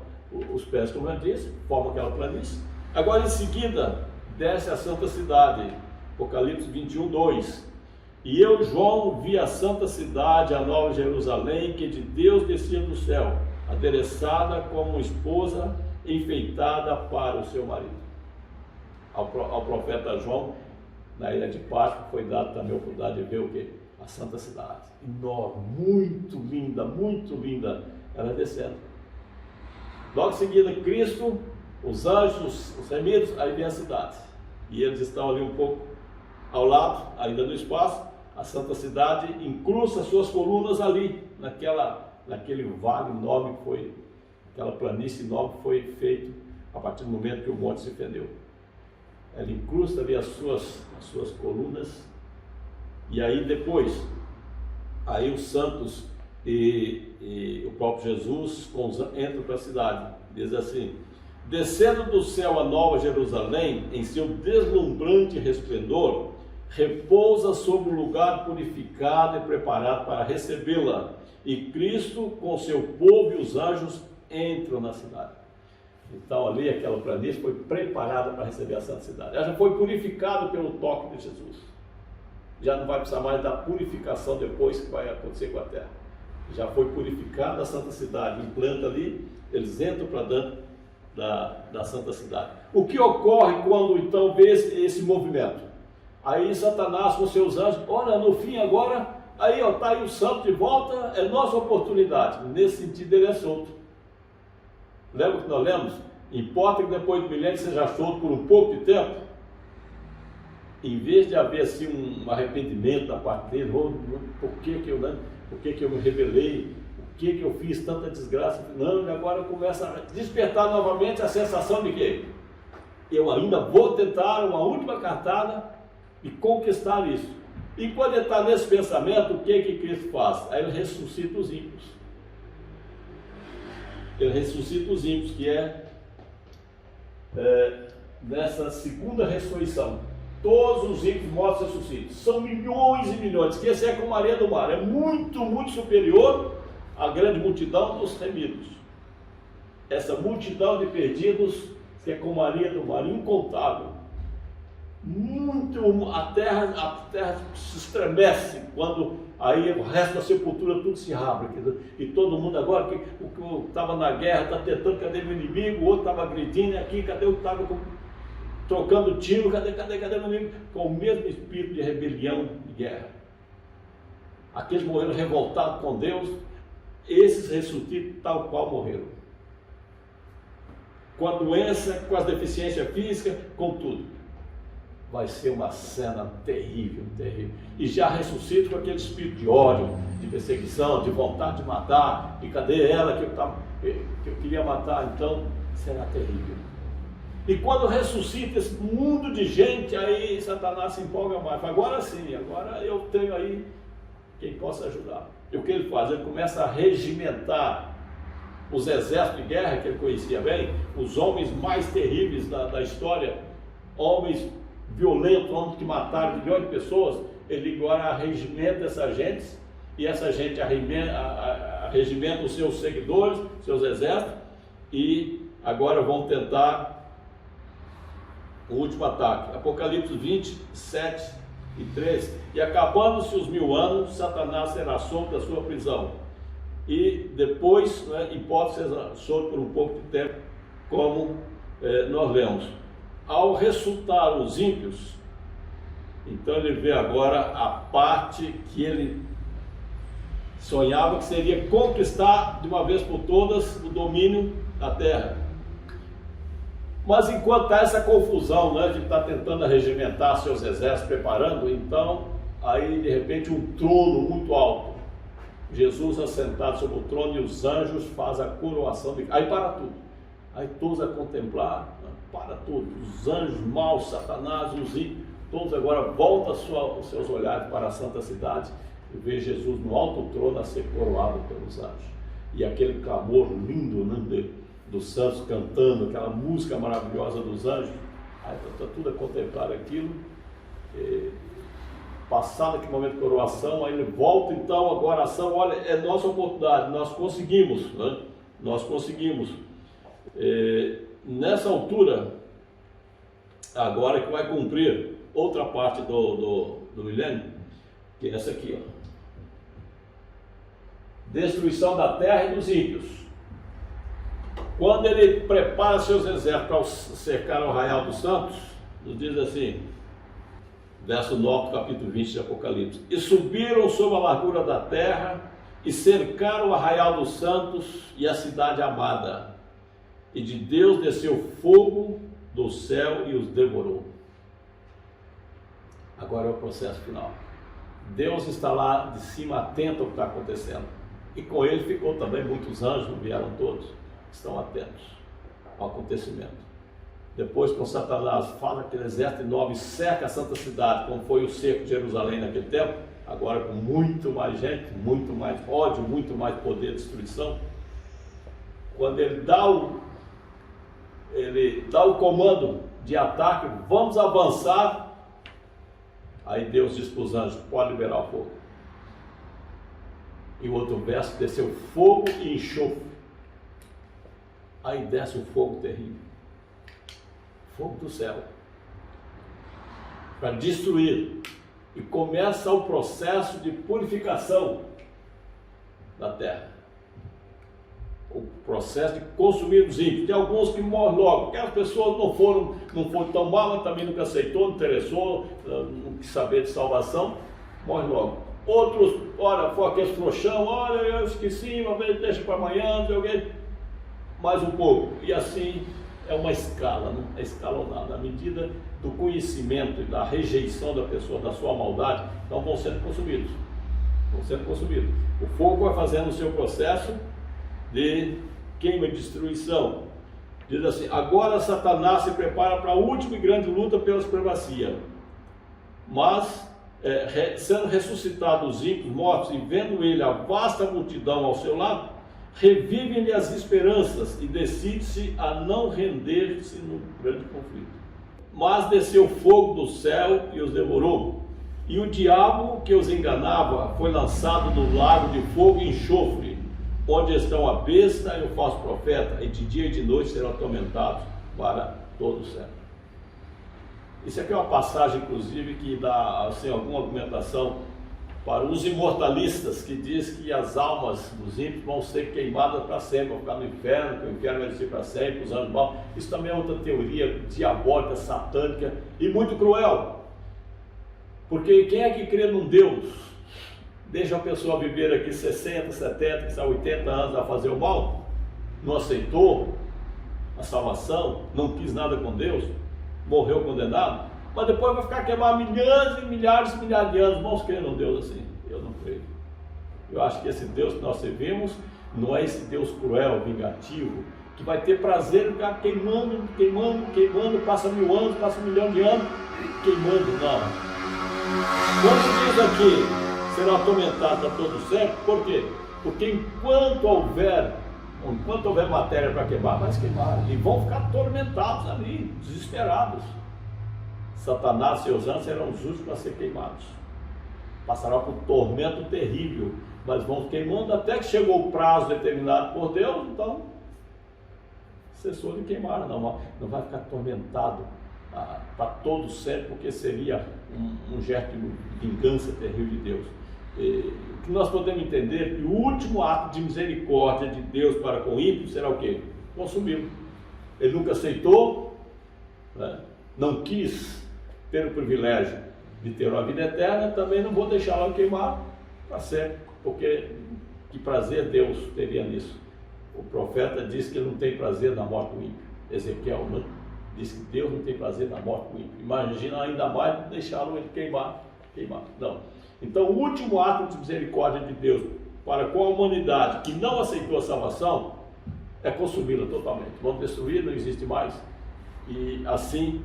os pés, como eu disse, forma aquela planície. Agora em seguida, desce a santa cidade, Apocalipse 21, 2. E eu, João, vi a santa cidade, a nova Jerusalém, que de Deus descia do céu, adereçada como uma esposa enfeitada para o seu marido. Ao profeta João, na ilha de Páscoa, foi dado também a oportunidade de ver o quê? A santa cidade, enorme, muito linda, ela descendo. Logo em seguida, Cristo, os anjos, os remidos, aí vem a cidade. E eles estão ali um pouco ao lado, ainda no espaço. A santa cidade incrusta suas colunas ali, naquele vale enorme que foi, aquela planície enorme que foi feito a partir do momento que o monte se fendeu. Ela incrusta ali as suas colunas, e aí depois, aí os santos e o próprio Jesus entram para a cidade. Diz assim: descendo do céu a nova Jerusalém, em seu deslumbrante resplendor, repousa sobre um lugar purificado e preparado para recebê-la, e Cristo com seu povo e os anjos entram na cidade. Então ali aquela planície foi preparada para receber a santa cidade. Ela já foi purificada pelo toque de Jesus. Já não vai precisar mais da purificação depois que vai acontecer com a terra. Já foi purificada a santa cidade. Implanta ali, eles entram para dentro da santa cidade. O que ocorre quando então vê esse movimento? Aí Satanás com seus anjos, olha, no fim agora, aí está aí o santo de volta, é nossa oportunidade. Nesse sentido ele é solto. Lembra que nós lemos? Importa que depois do milênio seja solto por um pouco de tempo. Em vez de haver assim um arrependimento da parte dele, por que eu me rebelei, por que eu fiz tanta desgraça? Não, e agora começa a despertar novamente a sensação de que eu ainda vou tentar uma última cartada e conquistar isso. E quando ele está nesse pensamento, o que Cristo faz? Aí ele ressuscita os ímpios. Ele ressuscita os ímpios, que é nessa segunda ressurreição. todos os ímpios mortos ressuscitam. São milhões e milhões, que esse é como a areia do mar, é muito, muito superior à grande multidão dos remidos. Essa multidão de perdidos, que é como a areia do mar, incontável. A terra se estremece quando aí o resto da sepultura tudo se abre, e todo mundo agora, que estava na guerra, está tentando, cadê meu inimigo? O outro estava agredindo, aqui, cadê o que estava trocando tiro, cadê meu inimigo? Com o mesmo espírito de rebelião e guerra. Aqueles morreram revoltados com Deus, esses ressuscitam tal qual morreram. Com a doença, com as deficiências físicas, com tudo. Vai ser uma cena terrível, terrível. E já ressuscita com aquele espírito de ódio, de perseguição, de vontade de matar. E cadê ela que eu queria matar? Então, será terrível. E quando ressuscita esse mundo de gente, aí Satanás se empolga mais. Agora sim, agora eu tenho aí quem possa ajudar. E o que ele faz? Ele começa a regimentar os exércitos de guerra que ele conhecia bem, os homens mais terríveis da história, homens violentos, homens que mataram milhões de pessoas. Ele agora arregimenta essa gente, e essa gente arregimenta os seus seguidores, seus exércitos, e agora vão tentar o último ataque. Apocalipse 20, 7 e 13. E acabando-se os 1000 anos, Satanás será solto da sua prisão. E depois, e pode ser solto por um pouco de tempo, como nós lemos. Ao ressuscitar os ímpios, então ele vê agora a parte que ele sonhava, que seria conquistar de uma vez por todas o domínio da terra. Mas enquanto está essa confusão, a gente está tentando regimentar seus exércitos, preparando, então aí de repente um trono muito alto, Jesus assentado sobre o trono, e os anjos fazem a coroação de... Aí para tudo, aí todos a contemplar, para tudo, os anjos maus, Satanás, os ímpios, todos agora voltam os seus olhares para a santa cidade e vê Jesus no alto trono a ser coroado pelos anjos. E aquele clamor lindo, dos santos cantando, aquela música maravilhosa dos anjos, aí está tudo a contemplar aquilo. Passado aquele momento de coroação, aí ele volta então agora a ação. Olha, é nossa oportunidade, nós conseguimos, nós conseguimos. Nessa altura, agora que vai cumprir outra parte do milênio, que é essa aqui, destruição da terra e dos ímpios. Quando ele prepara seus exércitos para cercar o arraial dos santos, nos diz assim, verso 9 do capítulo 20 de Apocalipse: e subiram sobre a largura da terra e cercaram o arraial dos santos e a cidade amada. E de Deus desceu fogo do céu e os devorou. Agora é o processo final. Deus está lá de cima atento ao que está acontecendo. E com ele ficou também muitos anjos, não vieram todos, estão atentos ao acontecimento. Depois, com Satanás fala que o exército enorme cerca a santa cidade, como foi o cerco de Jerusalém naquele tempo, agora com muito mais gente, muito mais ódio, muito mais poder de destruição. Quando ele dá o comando de ataque, vamos avançar, aí Deus diz para os anjos, pode liberar o fogo. E o outro verso, desceu fogo e enxofre. Aí desce um fogo terrível, fogo do céu, para destruir. E começa o processo de purificação da terra, o processo de consumir os ímpios. Tem alguns que morrem logo, porque as pessoas não foram tão mal, mas também nunca aceitou, não interessou, não quis saber de salvação, morre logo. Outros, olha, foi aqueles frouxão, olha, eu esqueci, uma vez deixa para amanhã, mais um pouco. E assim é uma escala, não é escalonada, à medida do conhecimento e da rejeição da pessoa, da sua maldade, então vão sendo consumidos. O fogo vai fazendo o seu processo de queima e destruição. Diz assim: agora Satanás se prepara para a última e grande luta pela supremacia. Mas, sendo ressuscitados os ímpios mortos e vendo ele a vasta multidão ao seu lado, revivem-lhe as esperanças e decide-se a não render-se no grande conflito. mas desceu fogo do céu e os devorou. E o diabo que os enganava foi lançado no lago de fogo e enxofre, onde estão a besta e o falso profeta, e de dia e de noite serão atormentados para todo o século. Isso aqui é uma passagem, inclusive, que dá assim, alguma argumentação para os imortalistas, que diz que as almas dos ímpios vão ser queimadas para sempre, vão ficar no inferno, que o inferno vai ser para sempre, os anos maus. Isso também é outra teoria diabólica, satânica e muito cruel. Porque quem é que crê num Deus deixa a pessoa viver aqui 60, 70, 80 anos a fazer o mal, não aceitou a salvação, não quis nada com Deus, morreu condenado, mas depois vai ficar queimado milhares e milhares de anos? Vamos crer num Deus assim? Eu não creio. Eu acho que esse Deus que nós servimos não é esse Deus cruel, vingativo, que vai ter prazer em ficar queimando, passa 1000 anos, passa 1 milhão de anos, queimando, não. Quando diz aqui, serão atormentados para todo o século, por quê? Porque enquanto houver matéria para queimar, vai se queimar, e vão ficar atormentados ali, desesperados. Satanás e seus anjos serão os últimos a ser queimados, passarão por um tormento terrível, mas vão queimando até que chegou o prazo determinado por Deus, então cessou de queimar, não vai ficar atormentado para todo sempre, porque seria um gesto de vingança terrível de Deus. O que nós podemos entender que o último ato de misericórdia de Deus para com o ímpio será o quê? Consumi-lo. Ele nunca aceitou, né? Não quis ter o privilégio de ter uma vida eterna, também não vou deixá-lo queimar para sempre, porque que prazer Deus teria nisso? O profeta diz que ele não tem prazer na morte do ímpio. Ezequiel diz que Deus não tem prazer na morte do ímpio. Imagina ainda mais deixá-lo ele queimar. Não. Então o último ato de misericórdia de Deus para com a humanidade que não aceitou a salvação é consumi-la totalmente. Vamos destruir, não existe mais. E assim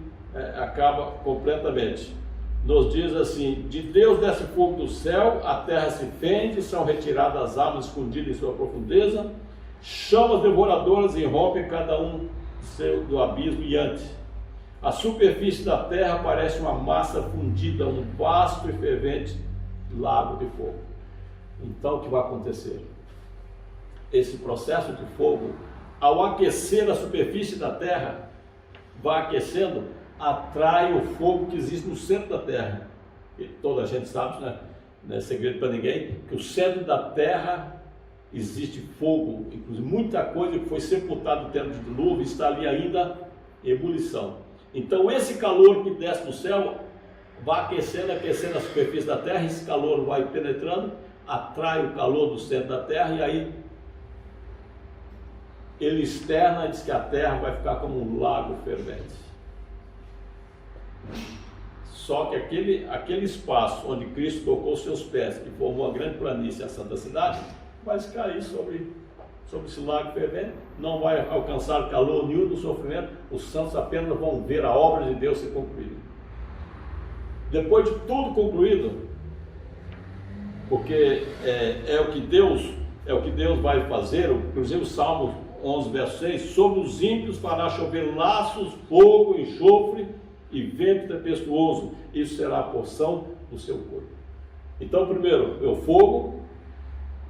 acaba completamente. Nos diz assim: de Deus desce fogo do céu, a terra se fende, são retiradas as almas escondidas em sua profundeza, chamas devoradoras irrompem cada um do abismo iante. A superfície da terra parece uma massa fundida, um vasto e fervente lago de fogo. Então o que vai acontecer? Esse processo de fogo, ao aquecer a superfície da terra, vai aquecendo, atrai o fogo que existe no centro da terra. E toda a gente sabe, né? Não é segredo para ninguém, que o centro da terra existe fogo, inclusive muita coisa que foi sepultada no tempo de dilúvio está ali ainda em ebulição. Então esse calor que desce do céu vai aquecendo a superfície da terra, esse calor vai penetrando, atrai o calor do centro da terra, e aí ele externa e diz que a terra vai ficar como um lago fervente. Só que aquele espaço onde Cristo tocou seus pés, que formou a grande planície, a Santa Cidade, vai cair sobre esse lago fervente, não vai alcançar calor nenhum do sofrimento, os santos apenas vão ver a obra de Deus ser concluída. Depois de tudo concluído, porque é o que Deus vai fazer, inclusive o Salmo 11, verso 6, sobre os ímpios fará chover laços, fogo, enxofre e vento tempestuoso, isso será a porção do seu corpo. Então primeiro é o fogo,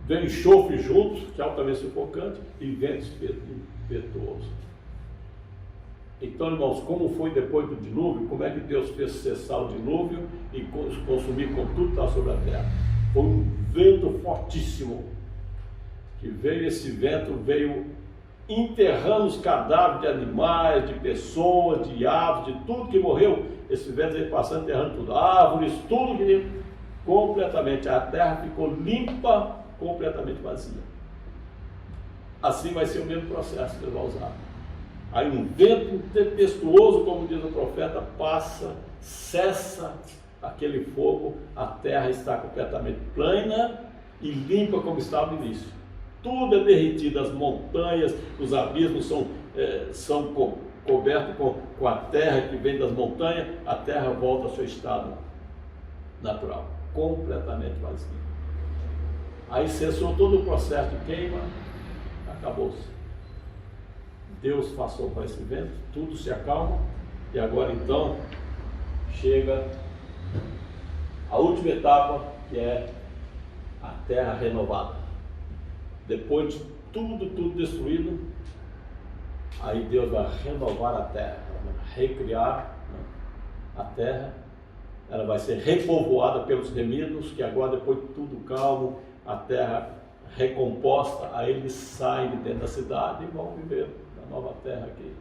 vem enxofre juntos, que é altamente sufocante, e vento impetuoso. Então, irmãos, como foi depois do dilúvio, como é que Deus fez cessar o dilúvio e consumir com tudo que está sobre a terra? Foi um vento fortíssimo, que veio, esse vento veio enterrando os cadáveres de animais, de pessoas, de aves, de tudo que morreu. Esse vento veio passando, enterrando tudo, árvores, tudo que completamente, a terra ficou limpa, completamente vazia. Assim vai ser o mesmo processo que Deus vai usar. Aí um vento tempestuoso, como diz o profeta, passa, cessa aquele fogo, a terra está completamente plana e limpa como estava no início. Tudo é derretido, as montanhas, os abismos são cobertos com a terra que vem das montanhas, a terra volta ao seu estado natural, completamente vazia. Aí cessou todo o processo de queima, acabou-se. Deus passou para esse vento, tudo se acalma, E agora então chega a última etapa, que é a terra renovada. Depois de tudo destruído, aí Deus vai renovar a terra, recriar, né, a terra. Ela vai ser repovoada pelos remidos, que agora, depois de tudo calmo, a terra recomposta, aí eles saem de dentro da cidade e vão viver na nova terra aqui,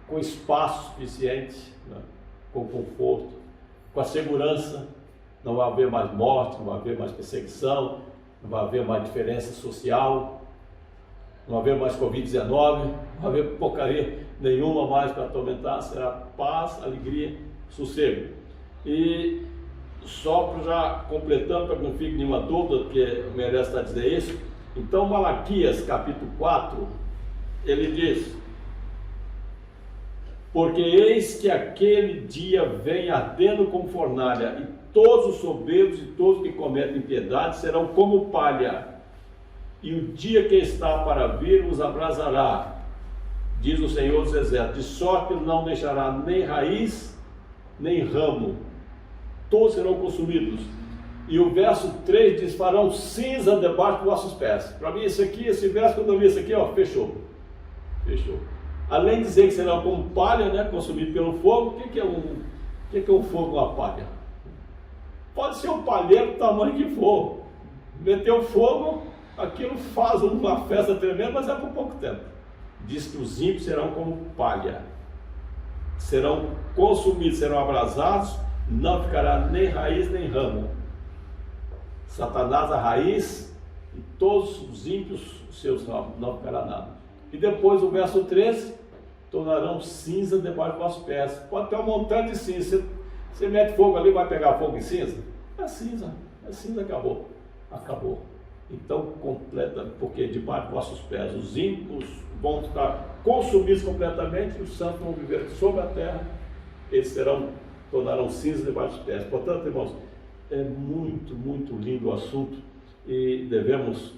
com espaço suficiente, né, com conforto, com a segurança. Não vai haver mais morte, não vai haver mais perseguição, não vai haver mais diferença social, não vai haver mais Covid-19, não vai haver porcaria nenhuma mais para atormentar. Será paz, alegria, sossego. E só para já completando, para que não fique nenhuma dúvida, porque merece estar dizer isso, então Malaquias capítulo 4, ele diz: porque eis que aquele dia vem ardendo como fornalha, e todos os soberbos e todos que cometem impiedade serão como palha, e o dia que está para vir os abrasará, diz o Senhor dos Exércitos, de sorte que não deixará nem raiz, nem ramo, todos serão consumidos. E o verso 3 diz: farão cinza debaixo dos vossos pés. Para mim esse verso, quando eu vi isso aqui, ó, fechou. Além de dizer que será como palha, né, consumido pelo fogo. O que é um fogo, uma palha? Pode ser um palheiro do tamanho que for. Meteu fogo, aquilo faz uma festa tremenda, mas é por pouco tempo. Diz que os ímpios serão como palha, serão consumidos, serão abrasados, não ficará nem raiz nem ramo. Satanás a raiz e todos os ímpios os seus ramos, não ficará nada. E depois o verso 13: tornarão cinza debaixo dos vossos pés. Pode ter um montante de cinza. Você mete fogo ali, vai pegar fogo em cinza? É cinza, acabou. Então completa, porque debaixo dos vossos pés os ímpios vão ficar consumidos completamente, e os santos vão viver sobre a terra, eles tornarão cinza debaixo dos pés. Portanto, irmãos, é muito, muito lindo o assunto, e devemos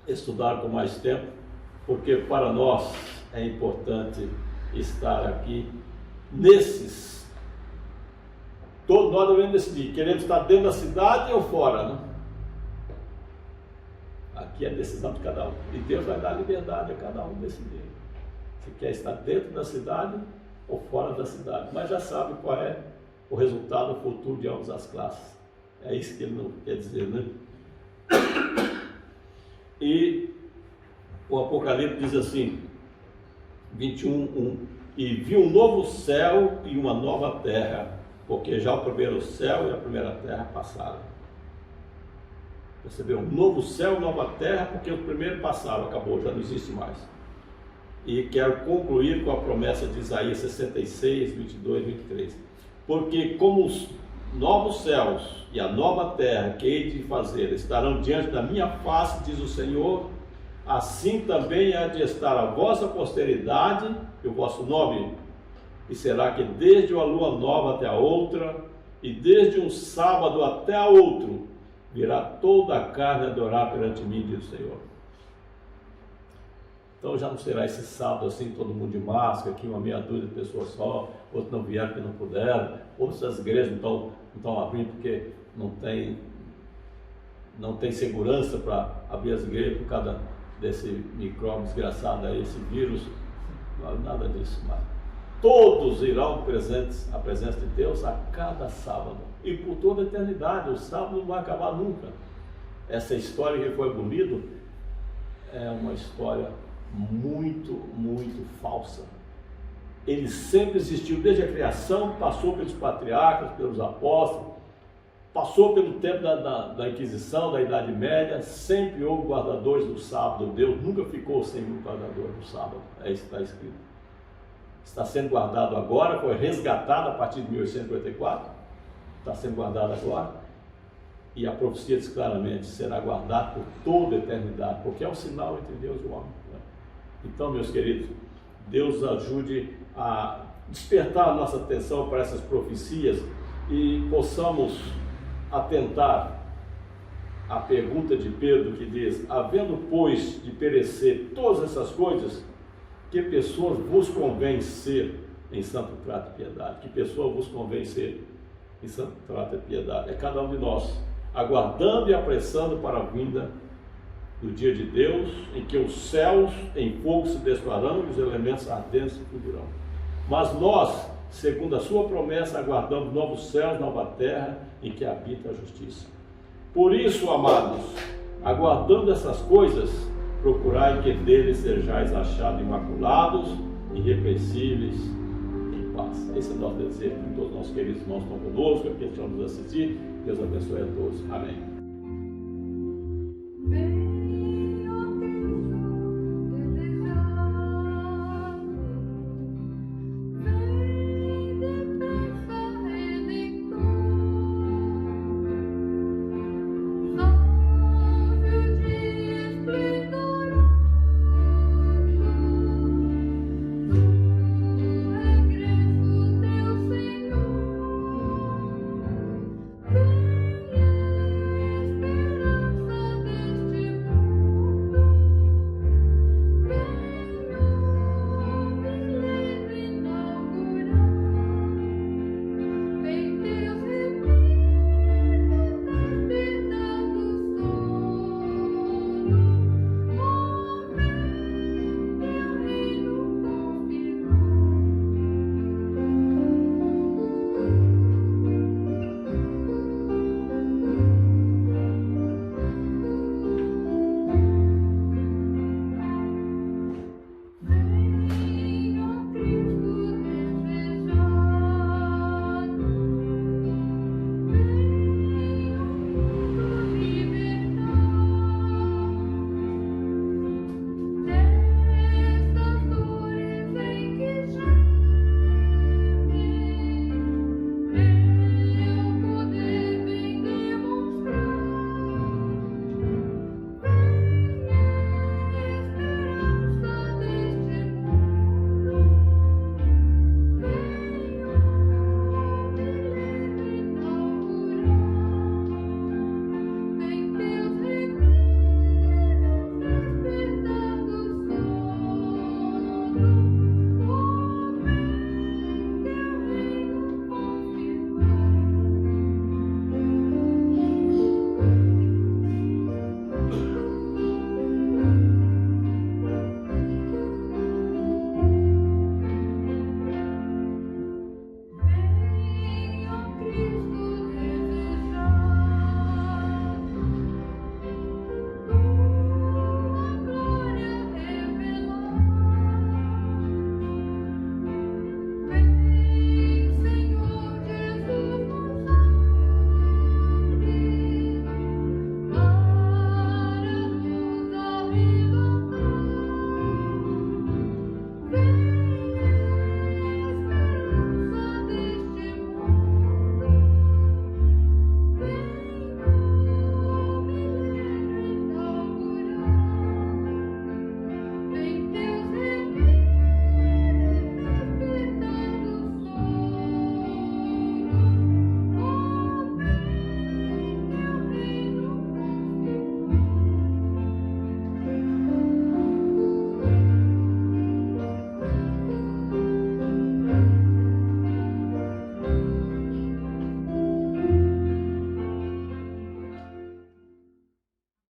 estudar com mais tempo, porque para nós é importante estar aqui nesses. Todos nós devemos decidir, queremos estar dentro da cidade ou fora, né? Aqui é a decisão de cada um, e Deus vai dar liberdade a cada um decidir se quer estar dentro da cidade ou fora da cidade, mas já sabe qual é o resultado futuro de ambas as classes. É isso que ele não quer dizer, né? E o Apocalipse diz assim, 21:1: e vi um novo céu e uma nova terra, porque já o primeiro céu e a primeira terra passaram. Percebeu? Um novo céu, nova terra, porque o primeiro passaram, acabou, já não existe mais. E quero concluir com a promessa de Isaías 66, 22, 23. Porque como os novos céus e a nova terra que hei de fazer estarão diante da minha face, diz o Senhor, assim também há de estar a vossa posteridade e o vosso nome. E será que desde uma lua nova até a outra, e desde um sábado até a outro, virá toda a carne adorar perante mim, diz o Senhor. Então já não será esse sábado assim, todo mundo de máscara, aqui uma meia dúzia de pessoas só, outros não vieram porque não puderam, outras as igrejas não estão abrindo porque não tem segurança para abrir as igrejas por causa desse micróbio desgraçado aí, esse vírus. Não, nada disso mais. Todos irão presentes à presença de Deus a cada sábado, e por toda a eternidade. O sábado não vai acabar nunca. Essa história que foi abolido é uma história muito, muito falsa. Ele sempre existiu desde a criação, passou pelos patriarcas, pelos apóstolos, passou pelo tempo da Inquisição, da Idade Média, sempre houve guardadores do sábado. Deus nunca ficou sem um guardador do sábado. É isso que está escrito. Está sendo guardado agora, foi resgatado a partir de 1854, está sendo guardado agora, e a profecia diz claramente, será guardado por toda a eternidade, porque é um sinal entre Deus e o homem. Então, meus queridos, Deus ajude a despertar a nossa atenção para essas profecias e possamos atentar à pergunta de Pedro, que diz: havendo, pois, de perecer todas essas coisas, que pessoas vos convém ser em santo trato e piedade. Que pessoa vos convém ser em santo trato e piedade? É cada um de nós, aguardando e apressando para a vinda do dia de Deus, em que os céus em fogo se desfarão e os elementos ardentes se fundirão. Mas nós, segundo a sua promessa, aguardamos novos céus, nova terra, em que habita a justiça. Por isso, amados, aguardando essas coisas, procurai que deles sejais achados imaculados, irrepreensíveis, em paz. Esse é o nosso desejo. Que todos os nossos queridos irmãos estão conosco, que Deus nos assistir. Deus abençoe a todos. Amém.